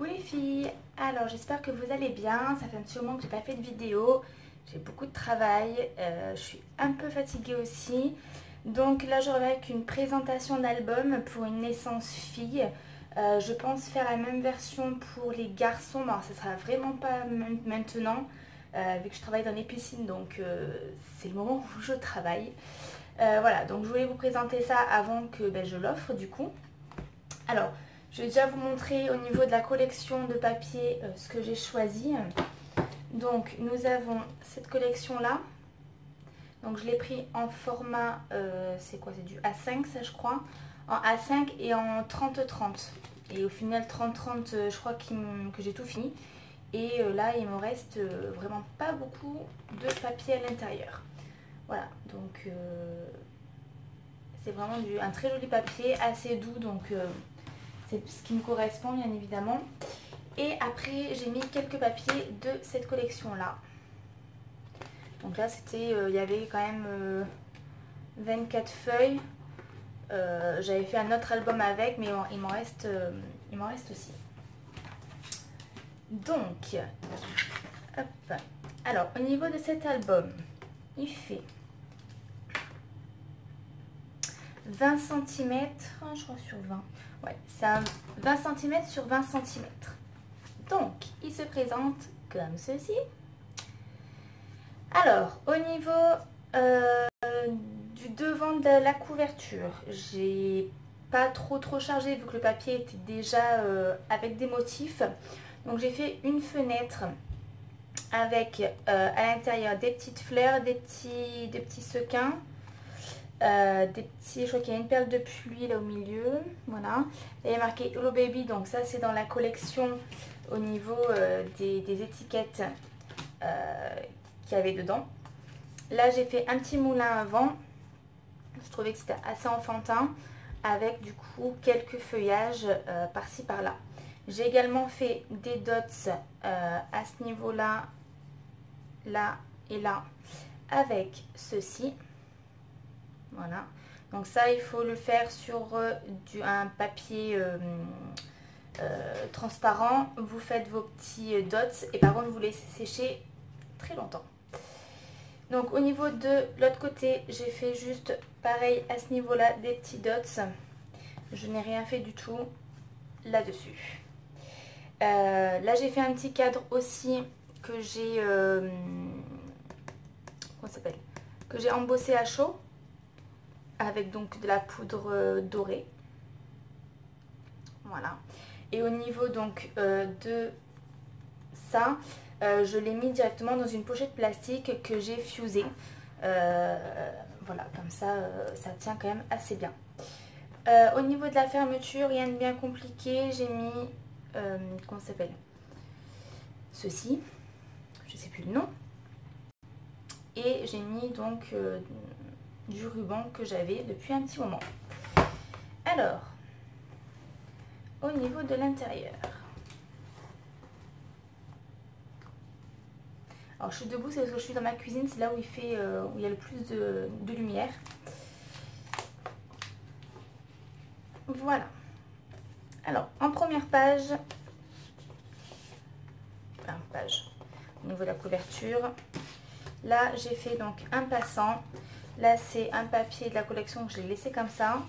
Coucou les filles, alors j'espère que vous allez bien, ça fait un petit moment que j'ai pas fait de vidéo, j'ai beaucoup de travail, je suis un peu fatiguée aussi. Donc là je reviens avec une présentation d'album pour une naissance fille. Je pense faire la même version pour les garçons, mais alors, ça sera vraiment pas maintenant, vu que je travaille dans les piscines, donc c'est le moment où je travaille. Voilà, donc je voulais vous présenter ça avant que je l'offre du coup. Alors, je vais déjà vous montrer au niveau de la collection de papier ce que j'ai choisi. Donc, nous avons cette collection-là. Donc, je l'ai pris en format, c'est quoi? C'est du A5, ça je crois. En A5 et en 30-30. Et au final, 30-30, je crois que j'ai tout fini. Et là, il me reste vraiment pas beaucoup de papier à l'intérieur. Voilà, donc c'est vraiment un très joli papier, assez doux, donc c'est ce qui me correspond bien évidemment. Et après j'ai mis quelques papiers de cette collection là. Donc là c'était, il y avait quand même 24 feuilles. J'avais fait un autre album avec, mais il m'en reste aussi. Donc, hop. Alors au niveau de cet album, il fait 20 cm, je crois sur 20. Ouais, c'est un 20 cm sur 20 cm. Donc, il se présente comme ceci. Alors, au niveau du devant de la couverture, j'ai pas trop chargé vu que le papier était déjà avec des motifs. Donc, j'ai fait une fenêtre avec à l'intérieur des petites fleurs, des petits sequins. Des petits, je crois qu'il y a une perle de pluie là au milieu, voilà. Il y a marqué Hello Baby, donc ça c'est dans la collection au niveau des étiquettes qu'il y avait dedans. Là j'ai fait un petit moulin à vent, je trouvais que c'était assez enfantin, avec du coup quelques feuillages par-ci par-là. J'ai également fait des dots à ce niveau-là, là et là, avec ceci. Voilà, donc ça il faut le faire sur un papier transparent. Vous faites vos petits dots et par contre vous laissez sécher très longtemps. Donc au niveau de l'autre côté, j'ai fait juste pareil à ce niveau là, des petits dots. Je n'ai rien fait du tout là-dessus. Là j'ai fait un petit cadre aussi que j'ai comment ça s'appelle, que j'ai embossé à chaud avec donc de la poudre dorée. Voilà. Et au niveau donc de ça, je l'ai mis directement dans une pochette plastique que j'ai fusée. Voilà, comme ça, ça tient quand même assez bien. Au niveau de la fermeture, rien de bien compliqué. J'ai mis, comment ça s'appelle, ceci, je sais plus le nom. Et j'ai mis donc du ruban que j'avais depuis un petit moment. Alors, au niveau de l'intérieur, alors je suis debout, c'est parce que je suis dans ma cuisine, c'est là où il y a le plus de lumière. Voilà. Alors, en première page, au niveau de la couverture, là j'ai fait donc un passant. Là c'est un papier de la collection que je l'ai laissé comme ça.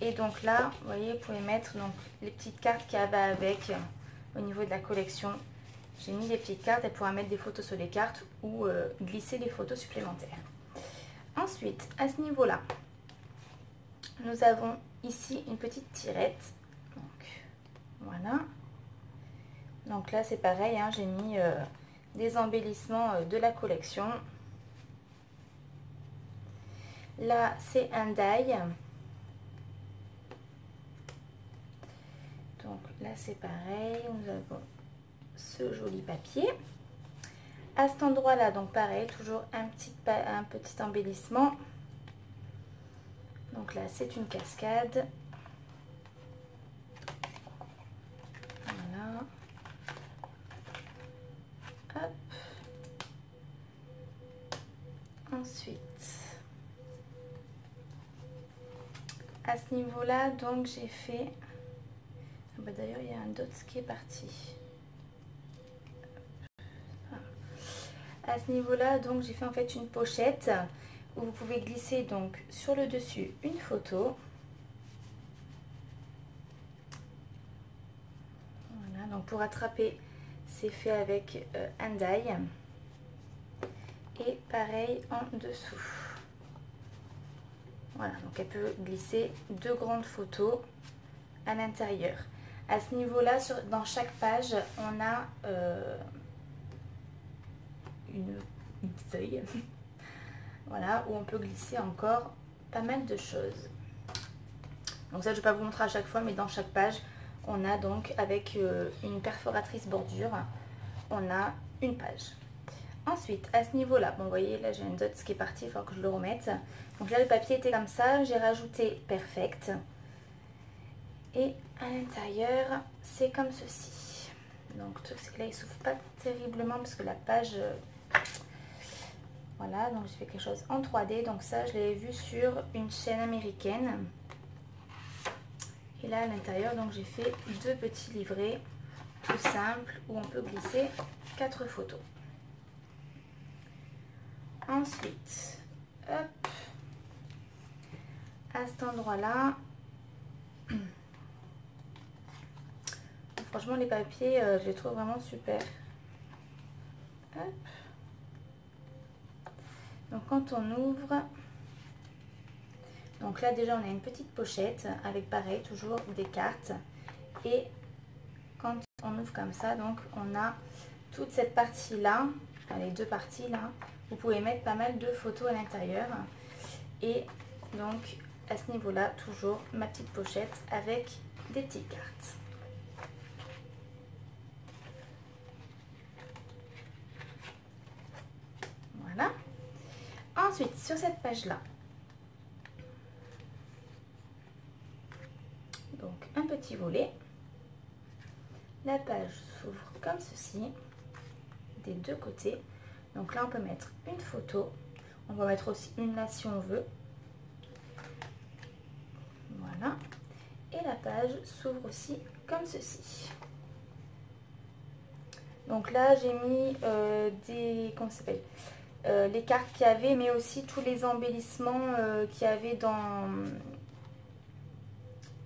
Et donc là, vous voyez, vous pouvez mettre donc les petites cartes qu'il y avait avec au niveau de la collection. J'ai mis des petites cartes, elle pourra mettre des photos sur les cartes ou glisser des photos supplémentaires. Ensuite, à ce niveau-là, nous avons ici une petite tirette. Donc, voilà. Donc là, c'est pareil, hein, j'ai mis des embellissements de la collection. Là, c'est un die. Donc là, c'est pareil, nous avons ce joli papier. À cet endroit-là, donc pareil, toujours un petit embellissement. Donc là, c'est une cascade. Voilà. Hop. Ensuite, à ce niveau-là, donc j'ai fait... bah d'ailleurs il y a un dots qui est parti. À ce niveau-là, donc j'ai fait en fait une pochette où vous pouvez glisser donc sur le dessus une photo. Voilà, donc pour attraper, c'est fait avec un die. Et pareil en dessous. Voilà, donc elle peut glisser 2 grandes photos à l'intérieur. À ce niveau-là, dans chaque page, on a une feuille. Voilà, où on peut glisser encore pas mal de choses. Donc ça, je ne vais pas vous montrer à chaque fois, mais dans chaque page, on a donc avec une perforatrice bordure, on a une page. Ensuite, à ce niveau-là, bon, vous voyez, là j'ai un dot qui est parti, il faut que je le remette. Donc là, le papier était comme ça, j'ai rajouté Perfect. Et à l'intérieur, c'est comme ceci. Donc, le truc, c'est que là, il s'ouvre pas terriblement parce que la page... Voilà, donc j'ai fait quelque chose en 3D. Donc ça, je l'ai vu sur une chaîne américaine. Et là, à l'intérieur, donc j'ai fait 2 petits livrets tout simples où on peut glisser 4 photos. Ensuite, hop, à cet endroit-là, franchement les papiers, je les trouve vraiment super. Hop. Donc quand on ouvre, donc là déjà on a une petite pochette avec pareil, toujours des cartes. Et quand on ouvre comme ça, donc on a toute cette partie-là, enfin, les 2 parties là. Vous pouvez mettre pas mal de photos à l'intérieur. Et donc à ce niveau-là, toujours ma petite pochette avec des petites cartes. Voilà. Ensuite, sur cette page-là, donc un petit volet. La page s'ouvre comme ceci, des 2 côtés. Donc là, on peut mettre une photo. On va mettre aussi une là si on veut. Voilà. Et la page s'ouvre aussi comme ceci. Donc là, j'ai mis comment ça s'appelle, les cartes qu'il y avait, mais aussi tous les embellissements qu'il y avait dans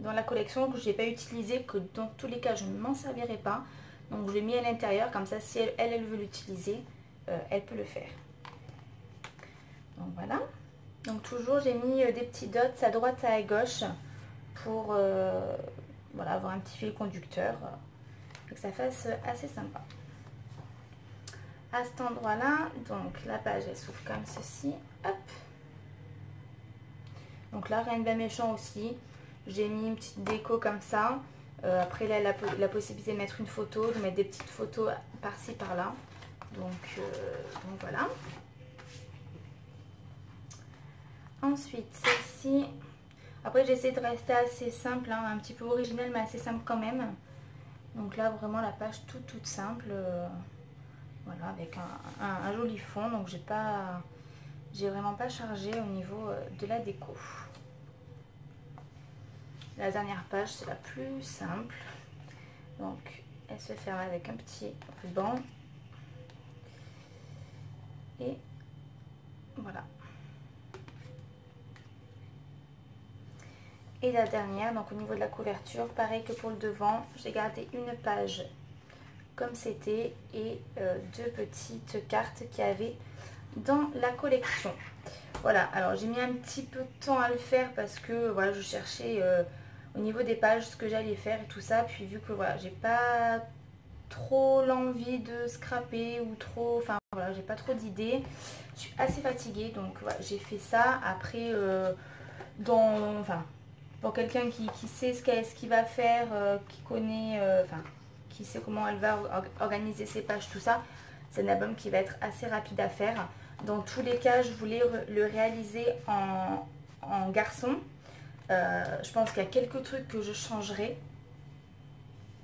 la collection que je n'ai pas utilisé, que dans tous les cas, je ne m'en servirai pas. Donc je l'ai mis à l'intérieur, comme ça, si elle veut l'utiliser, elle peut le faire. Donc voilà. Donc toujours j'ai mis des petits dots à droite et à gauche pour voilà, avoir un petit fil conducteur et que ça fasse assez sympa. À cet endroit là, donc la page elle s'ouvre comme ceci, hop. Donc là rien de bien méchant aussi, j'ai mis une petite déco comme ça. Après là la possibilité de mettre une photo, de mettre des petites photos par-ci par-là. Donc voilà. Ensuite, celle-ci, après j'ai essayé de rester assez simple, hein, un petit peu original mais assez simple quand même. Donc là vraiment la page toute simple, voilà, avec un joli fond. Donc j'ai vraiment pas chargé au niveau de la déco. La dernière page c'est la plus simple. Donc elle se ferme avec un petit ruban. Et voilà. Et la dernière, donc au niveau de la couverture, pareil que pour le devant, j'ai gardé une page comme c'était et 2 petites cartes qu'il y avait dans la collection. Voilà, alors j'ai mis un petit peu de temps à le faire parce que voilà, je cherchais au niveau des pages ce que j'allais faire et tout ça. Puis vu que voilà, j'ai pas trop l'envie de scraper ou trop, enfin voilà, j'ai pas trop d'idées. Je suis assez fatiguée, donc voilà, j'ai fait ça. Après, pour quelqu'un qui sait ce qu'il va faire, qui connaît, qui sait comment elle va organiser ses pages, tout ça, c'est un album qui va être assez rapide à faire. Dans tous les cas, je voulais le réaliser en garçon. Je pense qu'il y a quelques trucs que je changerai,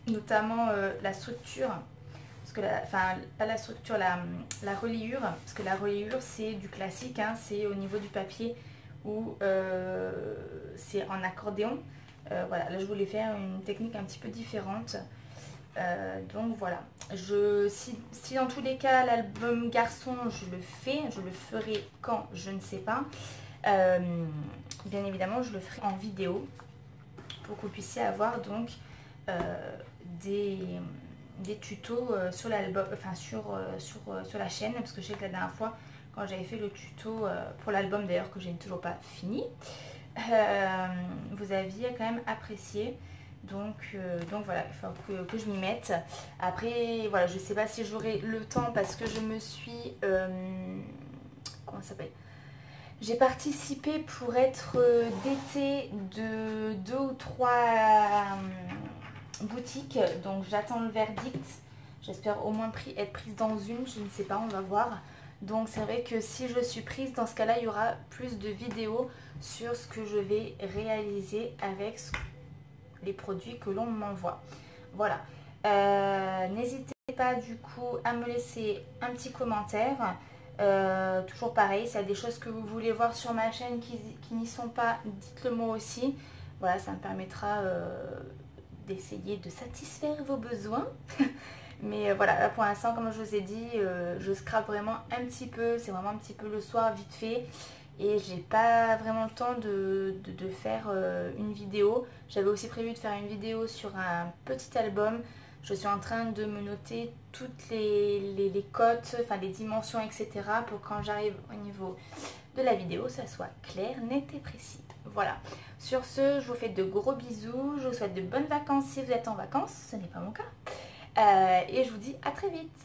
notamment la structure, parce que pas la structure, la reliure, parce que la reliure c'est du classique, hein, c'est au niveau du papier où c'est en accordéon. Voilà, là je voulais faire une technique un petit peu différente. Donc voilà, si dans tous les cas l'album garçon je le ferai quand je ne sais pas. Bien évidemment je le ferai en vidéo pour que vous puissiez avoir donc des tutos sur l'album, enfin sur la chaîne, parce que je sais que la dernière fois quand j'avais fait le tuto pour l'album d'ailleurs que je n'ai toujours pas fini, vous aviez quand même apprécié. Donc voilà, il faut que je m'y mette. Après voilà, je ne sais pas si j'aurai le temps parce que je me suis comment ça s'appelle, j'ai participé pour être d'été de 2 ou 3 boutiques, donc j'attends le verdict. J'espère au moins être prise dans une, je ne sais pas, on va voir. Donc c'est vrai que si je suis prise, dans ce cas-là, il y aura plus de vidéos sur ce que je vais réaliser avec les produits que l'on m'envoie. Voilà. N'hésitez pas du coup à me laisser un petit commentaire. Toujours pareil, s'il y a des choses que vous voulez voir sur ma chaîne qui n'y sont pas, dites-le moi aussi. Voilà, ça me permettra d'essayer de satisfaire vos besoins. Mais voilà, là pour l'instant, comme je vous ai dit, je scrape vraiment un petit peu. C'est vraiment un petit peu le soir, vite fait. Et j'ai pas vraiment le temps de faire une vidéo. J'avais aussi prévu de faire une vidéo sur un petit album. Je suis en train de me noter toutes les cotes, enfin les dimensions, etc. pour quand j'arrive au niveau de la vidéo, ça soit clair, net et précis. Voilà. Sur ce, je vous fais de gros bisous. Je vous souhaite de bonnes vacances si vous êtes en vacances. Ce n'est pas mon cas. Et je vous dis à très vite.